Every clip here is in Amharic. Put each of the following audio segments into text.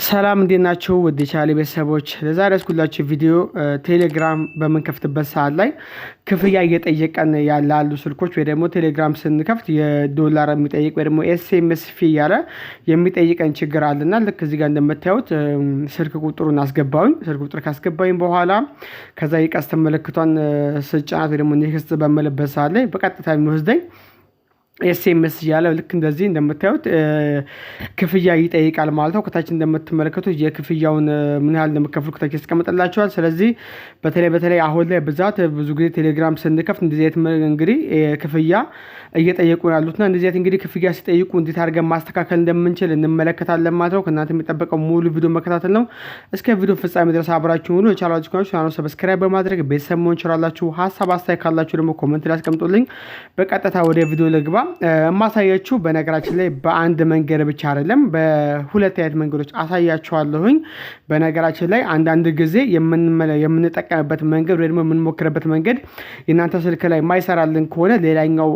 ሰላም እንዴት ናችሁ? ውድ የቻናሌ ቤተሰቦች ለዛሬ ያስኩላችሁ ቪዲዮ ቴሌግራም በምንከፍትበት ሰዓት ላይ ክፍያ እየጠየቀን ያሉ ስልኮች ወይ ደግሞ ቴሌግራም ስንከፍት የዶላር የሚጠይቅ ወይ ደግሞ ኤስኤምኤስ ፊ ያለ የሚጠይቀን ችግር አለና ልክ እዚህ ጋር እንደምታዩት ስልክ ቁጥሩን አስገባውኝ። ስልክ ቁጥር ካስገባውኝ በኋላ ከዛ የቀስት ምልክቷን ስጫናት ወይ ደግሞ ኔክስት በምልበት ሰዓት ላይ በቀጥታ የሚወስደኝ ኤስኤምኤስ ያለው ልክ እንደዚህ እንደምታዩት ክፍያ ይጠይቃል ማለት ነው። ከታች እንደምትመለከቱት የክፍያውን ምን ያህል እንደምከፍሉ ከታች ያስቀምጥላችኋል። ስለዚህ በተለይ አሁን ላይ ብዛት ብዙ ጊዜ ቴሌግራም ስንከፍት እንደዚህ አይነት እንግዲህ ክፍያ እየጠየቁ ያሉትና እንደዚህ አይነት እንግዲህ ክፍያ ሲጠይቁ እንዴት አድርገን ማስተካከል እንደምንችል እንመለከታለን ማለት ነው። ከእናንተ የሚጠበቀው ሙሉ ቪዲዮ መከታተል ነው። እስከ ቪዲዮ ፍጻሜ ድረስ አብራችሁ ሁኑ። የቻላችሁ ካችሁ ቻናሉን ሰብስክራይብ በማድረግ ቤተሰብ መሆን ትችላላችሁ። ሀሳብ አስተያየት ካላችሁ ደግሞ ኮሜንት ላይ አስቀምጡልኝ። በቀጥታ ወደ ቪዲዮ ልግባ። ማሳያችሁ በነገራችን ላይ በአንድ መንገድ ብቻ አይደለም፣ በሁለት አይነት መንገዶች አሳያችኋለሁኝ። በነገራችን ላይ አንዳንድ ጊዜ የምንጠቀምበት መንገድ ወይ ደግሞ የምንሞክርበት መንገድ የእናንተ ስልክ ላይ የማይሰራልን ከሆነ ሌላኛው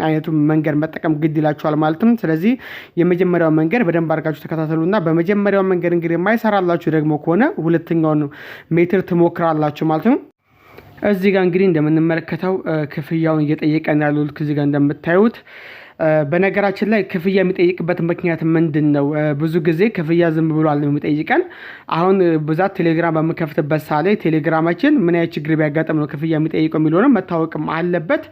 አይነቱ መንገድ መጠቀም ግድ ይላችኋል ማለትም። ስለዚህ የመጀመሪያው መንገድ በደንብ አድርጋችሁ ተከታተሉና በመጀመሪያው መንገድ እንግዲህ የማይሰራላችሁ ደግሞ ከሆነ ሁለተኛውን ሜትር ትሞክራላችሁ ማለት ነው። እዚህ ጋር እንግዲህ እንደምንመለከተው ክፍያውን እየጠየቀን ያለው ልክ እዚህ ጋር እንደምታዩት በነገራችን ላይ ክፍያ የሚጠይቅበት ምክንያት ምንድን ነው? ብዙ ጊዜ ክፍያ ዝም ብሎ አለ የሚጠይቀን። አሁን ብዛት ቴሌግራም በምከፍትበት ሰዓት ላይ ቴሌግራማችን ምን አይነት ችግር ቢያጋጥም ነው ክፍያ የሚጠይቀው የሚለውን መታወቅም አለበት።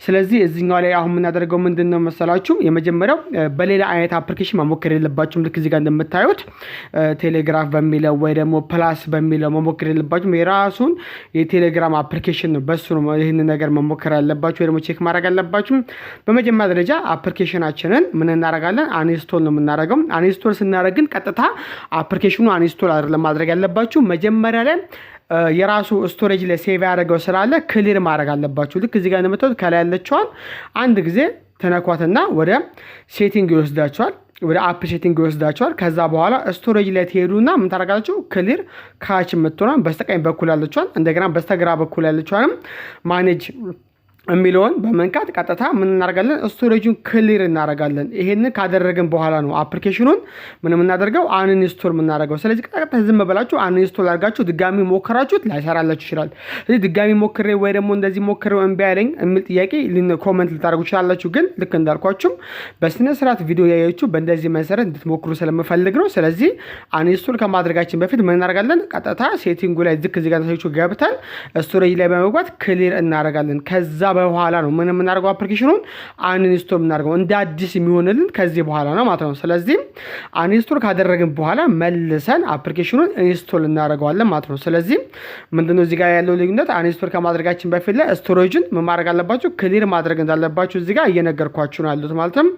ስለዚህ እዚህኛው ላይ አሁን የምናደርገው ምንድን ነው መሰላችሁ? የመጀመሪያው በሌላ አይነት አፕሊኬሽን መሞከር የለባችሁም። ልክ እዚህ ጋር እንደምታዩት ቴሌግራፍ በሚለው ወይ ደግሞ ፕላስ በሚለው መሞከር የለባችሁም። የራሱን የቴሌግራም አፕሊኬሽን ነው፣ በሱ ነው ይህን ነገር መሞከር ያለባችሁ ወይ ደግሞ ቼክ ማድረግ አለባችሁ። በመጀመሪያ ደረጃ አፕሊኬሽናችንን ምን እናደርጋለን? አንኢንስቶል ነው የምናደርገው። አንኢንስቶል ስናደርግን ቀጥታ አፕሊኬሽኑ አንኢንስቶል አይደለም ማድረግ ያለባችሁ። መጀመሪያ ላይ የራሱ ስቶሬጅ ላይ ሴቭ ያደረገው ስላለ ክሊር ማድረግ አለባችሁ። ልክ እዚህ ጋር እንደምታዩት ከላይ ያለችዋን አንድ ጊዜ ተነኳትና ወደ ሴቲንግ ይወስዳችኋል፣ ወደ አፕ ሴቲንግ ይወስዳችኋል። ከዛ በኋላ ስቶሬጅ ላይ ትሄዱና ምን ታደርጋላችሁ? ክሊር ካች የምትሆናን በስተቀኝ በኩል ያለችዋን እንደገና በስተግራ በኩል ያለችዋንም ማኔጅ የሚለውን በመንካት ቀጥታ ምን እናደርጋለን? ስቶሬጁን ክሊር እናደርጋለን። ይሄንን ካደረግን በኋላ ነው አፕሊኬሽኑን ምን የምናደርገው አንኢንስቶል የምናደርገው። ስለዚህ ቀጥታ ዝም ብላችሁ አንኢንስቶል አድርጋችሁ ድጋሚ ሞክራችሁት ላይሰራላችሁ ይችላል። ስለዚህ ድጋሚ ሞክሬ ወይ ደግሞ እንደዚህ ሞክሬው እምቢ አለኝ የሚል ጥያቄ ኮመንት ልታደርጉ ይችላላችሁ። ግን ልክ እንዳልኳችሁም በስነ ስርዓት ቪዲዮ ያያችሁ በእንደዚህ መሰረት እንድትሞክሩ ስለምፈልግ ነው። ስለዚህ አንኢንስቶል ከማድረጋችን በፊት ምን እናደርጋለን? ቀጥታ ሴቲንጉ ላይ ዝቅ እዚህ ጋር ታችሁ ገብተን ስቶሬጅ ላይ በመግባት ክሊር እናደርጋለን። ከዛ በኋላ ነው ምን የምናደርገው? አፕሊኬሽኑን አንኢንስቶል የምናደርገው እንደ አዲስ የሚሆንልን ከዚህ በኋላ ነው ማለት ነው። ስለዚህ አንኢንስቶል ካደረግን በኋላ መልሰን አፕሊኬሽኑን ኢንስቶል እናደርገዋለን ማለት ነው። ስለዚህ ምንድነው እዚህ ጋር ያለው ልዩነት? አንኢንስቶል ከማድረጋችን በፊት ላይ ስቶሬጅን ምን ማድረግ አለባችሁ? ክሊር ማድረግ እንዳለባችሁ እዚህ ጋር እየነገርኳችሁ ነው ያሉት ማለት ነው።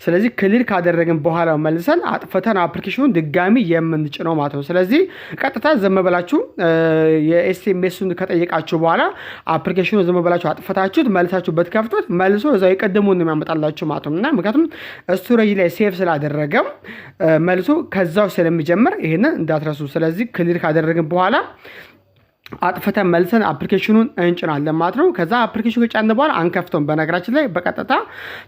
ስለዚህ ክሊር ካደረግን በኋላ መልሰን አጥፍተን አፕሊኬሽኑን ድጋሚ የምንጭነው ማለት ነው። ስለዚህ ቀጥታ ዝም ብላችሁ የኤስኤምኤሱን ከጠየቃችሁ በኋላ አፕሊኬሽኑ ዝም ብላችሁ አጥፍታችሁት መልሳችሁ በትከፍቱት መልሶ እዛው የቀደሙን ነው የሚያመጣላችሁ ማለት ነው። እና ምክንያቱም ስቶሬጅ ላይ ሴቭ ስላደረገው መልሶ ከዛው ስለሚጀምር ይሄንን እንዳትረሱ። ስለዚህ ክሊር ካደረግን በኋላ አጥፍተን መልሰን አፕሊኬሽኑን እንጭናለን ማለት ነው። ከዛ አፕሊኬሽኑ ከጫን በኋላ አንከፍተውም። በነገራችን ላይ በቀጥታ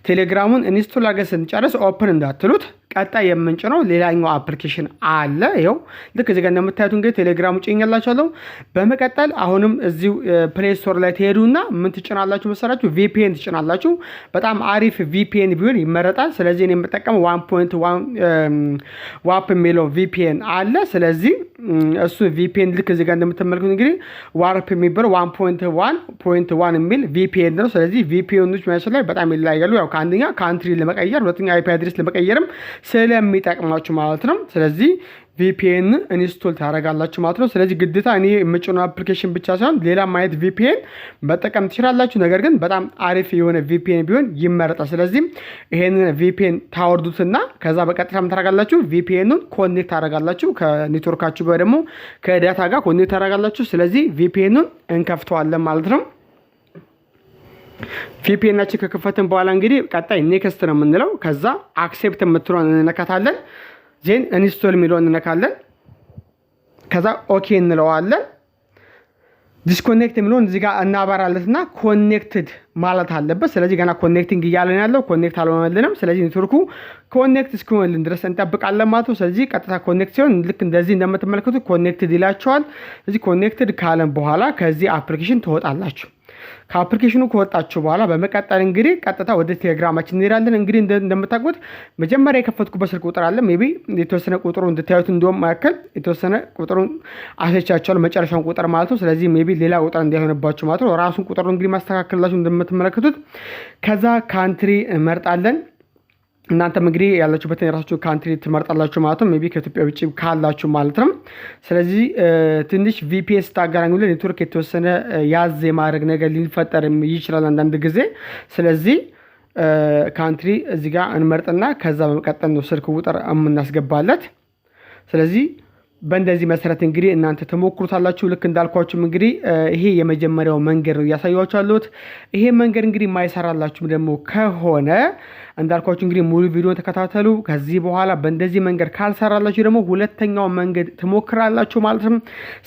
ቴሌግራሙን ኢንስቶል አድርገን ስንጨርስ ኦፕን እንዳትሉት ቀጣይ የምንጭነው ሌላኛው አፕሊኬሽን አለ። ይኸው ልክ እዚህ ጋር እንደምታዩት እንግዲህ ቴሌግራሙ ጭኛላችኋለሁ። በመቀጠል አሁንም እዚሁ ፕሌይ ስቶር ላይ ትሄዱና ምን ትጭናላችሁ መሰላችሁ? ቪፒኤን ትጭናላችሁ። በጣም አሪፍ ቪፒኤን ቢሆን ይመረጣል። ስለዚህ እኔ የምጠቀመው 1.1 ዋፕ የሚለው ቪፒኤን አለ። ስለዚህ እሱ ቪፒኤን ልክ እዚህ ጋር እንደምትመለከቱት እንግዲህ ዋርፕ የሚባለው 1.1 የሚል ቪፒኤን ነው። ስለዚህ ቪፒኤኖች ማለት ላይ በጣም ይለያያሉ። ያው ከአንደኛ ካንትሪ ለመቀየር፣ ሁለተኛ አይፒ አድሬስ ለመቀየርም ስለሚጠቅማችሁ ማለት ነው። ስለዚህ ቪፒኤን ኢንስቶል ታደርጋላችሁ ማለት ነው። ስለዚህ ግዴታ እኔ የምጭነው አፕሊኬሽን ብቻ ሳይሆን ሌላ ማየት ቪፒኤን መጠቀም ትችላላችሁ። ነገር ግን በጣም አሪፍ የሆነ ቪፒኤን ቢሆን ይመረጣል። ስለዚህ ይሄንን ቪፒኤን ታወርዱትና ከዛ በቀጥታ ምን ታደርጋላችሁ? ቪፒኤኑን ኮኔክት ታደርጋላችሁ ከኔትወርካችሁ ጋር ደግሞ ከዳታ ጋር ኮኔክት ታደርጋላችሁ። ስለዚህ ቪፒኤኑን እንከፍተዋለን ማለት ነው። ቪፒኤናችን ከከፈትን በኋላ እንግዲህ ቀጣይ ኔክስት ነው የምንለው። ከዛ አክሴፕት የምትለውን እንነካታለን። ዜን ኢንስቶል የሚለውን እንነካለን። ከዛ ኦኬ እንለዋለን። ዲስኮኔክት የሚለውን እዚህ ጋር እናበራለትና ኮኔክትድ ማለት አለበት። ስለዚህ ገና ኮኔክቲንግ እያለን ያለው ኮኔክት አልሆነልንም። ስለዚህ ኔትወርኩ ኮኔክት እስኪሆንልን ድረስ እንጠብቃለን ማለት ነው። ስለዚህ ቀጥታ ኮኔክት ሲሆን ልክ እንደዚህ እንደምትመለከቱ ኮኔክትድ ይላቸዋል። ስለዚህ ኮኔክትድ ካለን በኋላ ከዚህ አፕሊኬሽን ትወጣላችሁ። ከአፕሊኬሽኑ ከወጣችሁ በኋላ በመቀጠል እንግዲህ ቀጥታ ወደ ቴሌግራማችን እንሄዳለን። እንግዲህ እንደምታውቁት መጀመሪያ የከፈትኩበት ስልክ ቁጥር አለ። ሜይ ቢ የተወሰነ ቁጥሩ እንድታዩት እንደውም ያክል የተወሰነ ቁጥሩን አስቻችኋለሁ፣ መጨረሻውን ቁጥር ማለት ነው። ስለዚህ ሜይ ቢ ሌላ ቁጥር እንዳይሆንባችሁ ማለት ነው። ራሱን ቁጥሩ እንግዲህ ማስተካከላችሁ እንደምትመለከቱት። ከዛ ካንትሪ እንመርጣለን። እናንተም እንግዲህ ያላችሁበትን የራሳችሁ ካንትሪ ትመርጣላችሁ ማለት ነው። ሜይ ቢ ከኢትዮጵያ ውጭ ካላችሁ ማለት ነው። ስለዚህ ትንሽ ቪፒኤስ ታገናኙ ኔትወርክ የተወሰነ ያዝ የማድረግ ነገር ሊፈጠር ይችላል አንዳንድ ጊዜ። ስለዚህ ካንትሪ እዚህ ጋር እንመርጥና ከዛ በመቀጠል ነው ስልክ ቁጥር የምናስገባለት። ስለዚህ በእንደዚህ መሰረት እንግዲህ እናንተ ተሞክሩታላችሁ። ልክ እንዳልኳችሁም እንግዲህ ይሄ የመጀመሪያው መንገድ ነው እያሳያችሁ ያለሁት። ይሄ መንገድ እንግዲህ የማይሰራላችሁም ደግሞ ከሆነ እንዳልኳችሁ እንግዲህ ሙሉ ቪዲዮን ተከታተሉ። ከዚህ በኋላ በእንደዚህ መንገድ ካልሰራላችሁ ደግሞ ሁለተኛው መንገድ ትሞክራላችሁ ማለት ነው።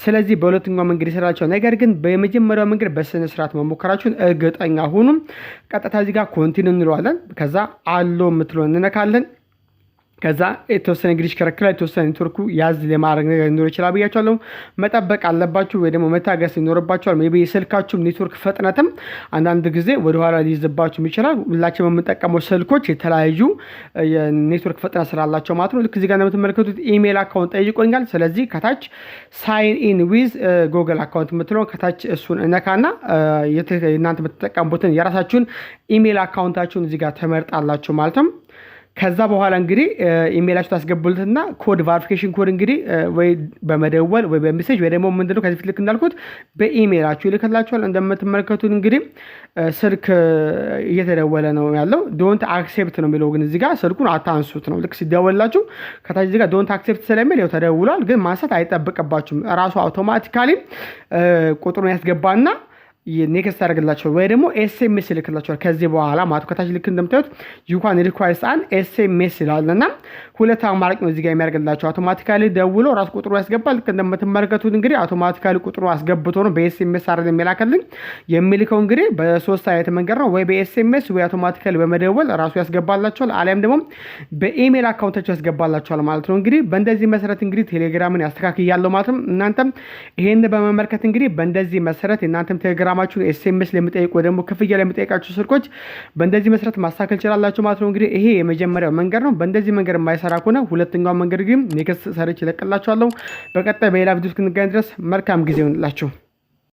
ስለዚህ በሁለተኛው መንገድ ይሰራላችሁ። ነገር ግን በመጀመሪያው መንገድ በስነ ስርዓት መሞከራችሁን እርግጠኛ ሁኑ። ቀጥታ እዚህ ጋር ኮንቲኒው እንለዋለን። ከዛ አሎ የምትለውን እንነካለን። ከዛ የተወሰነ እንግዲህ ከረክላ የተወሰነ ኔትወርኩ ያዝ ለማድረግ ነገር ሊኖር ይችላል ብያችኋለሁ። መጠበቅ አለባችሁ ወይ ደግሞ መታገስ ይኖርባችኋል። ሜይ ቢ የስልካችሁ ኔትወርክ ፍጥነትም አንዳንድ ጊዜ ወደኋላ ሊይዝባችሁ ይችላል። ሁላችንም የምንጠቀመው ስልኮች የተለያዩ የኔትወርክ ፍጥነት ስላላቸው ማለት ነው። ልክ እዚህ ጋር እንደምትመለከቱት ኢሜል አካውንት ጠይቆኛል። ስለዚህ ከታች ሳይን ኢን ዊዝ ጉግል አካውንት የምትለው ከታች እሱን እነካና እናንተ የምትጠቀሙበትን የራሳችሁን ኢሜል አካውንታችሁን እዚህ ጋር ተመርጣላችሁ ማለት ነው። ከዛ በኋላ እንግዲህ ኢሜላችሁ ታስገቡልትና ኮድ ቫሪፊኬሽን ኮድ እንግዲህ ወይ በመደወል ወይ በሜሴጅ ወይ ደግሞ ምንድነው ከዚህ ፊት ልክ እንዳልኩት በኢሜላችሁ ይልክላችኋል። እንደምትመለከቱት እንግዲህ ስልክ እየተደወለ ነው ያለው። ዶንት አክሴፕት ነው የሚለው ግን እዚህ ጋር ስልኩን አታንሱት ነው። ልክ ሲደወላችሁ ከታች እዚህ ጋር ዶንት አክሴፕት ስለሚል ያው ተደውሏል፣ ግን ማንሳት አይጠብቅባችሁም። ራሱ አውቶማቲካሊ ቁጥሩን ያስገባና ኔክስት ያደርግላቸዋል ወይ ደግሞ ኤስኤምኤስ ይልክላቸዋል። ከዚህ በኋላ ማለት ከታች ልክ እንደምታዩት ዩካን ሪኳይርስ አን ኤስኤምኤስ ይላልና ሁለት አማራጭ ነው እዚህ ጋር የሚያደርግላቸው። አውቶማቲካሊ ደውሎ ራሱ ቁጥሩ ያስገባል። ልክ እንደምትመለከቱት እንግዲህ አውቶማቲካሊ ቁጥሩ አስገብቶ ነው በኤስኤምኤስ አይደለም የሚላከልኝ። የሚልከው እንግዲህ በሶስት አይነት መንገድ ነው፣ ወይ በኤስኤምኤስ ወይ አውቶማቲካሊ በመደወል ራሱ ያስገባላቸዋል፣ አሊያም ደግሞ በኢሜል አካውንታቸው ያስገባላቸዋል ማለት ነው። እንግዲህ በእንደዚህ መሰረት እንግዲህ ቴሌግራምን ያስተካክያለሁ ማለት ነው። እናንተም ይሄን በመመልከት እንግዲህ በእንደዚህ መሰረት እናንተም ቴሌግራማችሁን ኤስኤምኤስ ለምጠይቁ ወይ ደግሞ ክፍያ ለምጠይቃችሁ ስልኮች በእንደዚህ መሰረት ማስተካከል ይችላላችሁ ማለት ነው። እንግዲህ ይሄ የመጀመሪያው መንገድ ነው። በእንደዚህ መንገድ የማይሰራ ከሆነ ሁለተኛው መንገድ ግን ኔክስት ሰርች ይለቅላችኋለሁ። በቀጣይ በሌላ ቪዲዮ እስክንገናኝ ድረስ መልካም ጊዜ ይሁንላችሁ።